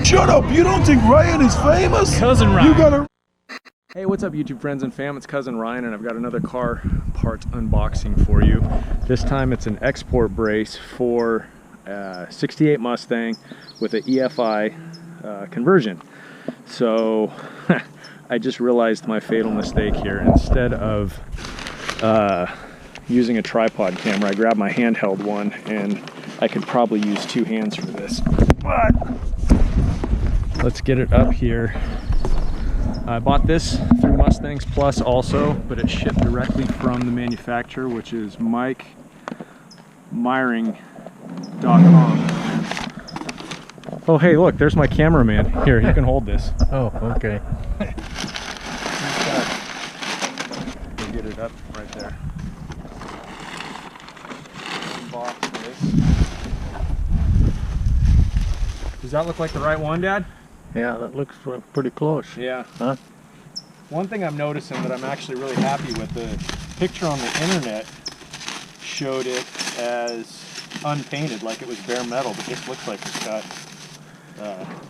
Shut up! You don't think Ryan is famous? Cousin Ryan. You gotta... Hey, what's up YouTube friends and fam? It's Cousin Ryan and I've got another car part unboxing for you. This time it's an export brace for a 68 Mustang with an EFI conversion. So I just realized my fatal mistake here. Instead of using a tripod camera, I grabbed my handheld one, and I could probably use two hands for this. But let's get it up here. I bought this through Mustangs Plus also, but it's shipped directly from the manufacturer, which is MikeMyring.com. Oh, hey, look, there's my cameraman. Here, you can hold this. Oh, okay. We'll get it up right there. Unbox this. Does that look like the right one, Dad? Yeah, that looks pretty close. Yeah. Huh? One thing I'm noticing that I'm actually really happy with, the picture on the internet showed it as unpainted, like it was bare metal, but this looks like it's got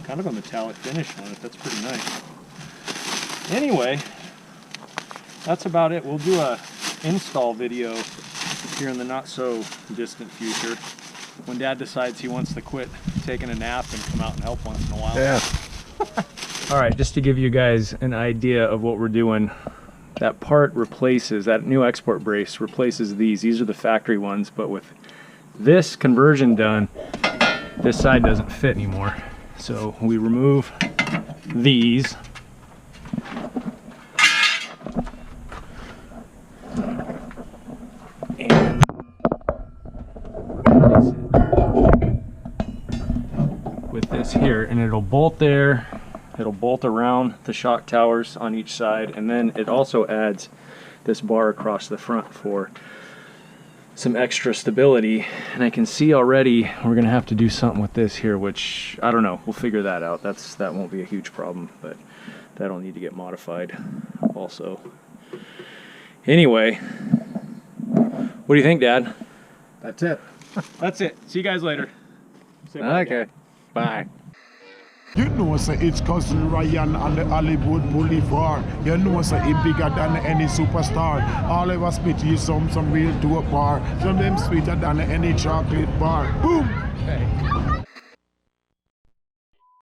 kind of a metallic finish on it. That's pretty nice. Anyway, that's about it. We'll do a install video here in the not so distant future when Dad decides he wants to quit taking a nap and come out and help once in a while. Yeah. All right, just to give you guys an idea of what we're doing, that part replaces, that new export brace replaces these. These are the factory ones, but with this conversion done, this side doesn't fit anymore. So we remove these. And replace it with this here, and it'll bolt there. It'll bolt around the shock towers on each side, and then it also adds this bar across the front for some extra stability. And I can see already we're gonna have to do something with this here, which I don't know, we'll figure that out. That won't be a huge problem, but that'll need to get modified also. Anyway, what do you think, Dad? That's it. That's it. See you guys later. Say bye, Okay. Bye. You know, say it's Cousin Ryan on the Hollywood Boulevard. You know, say he bigger than any superstar. All I was spit is some real dope bar. Some them sweeter than any chocolate bar. Boom! Dad. Hey.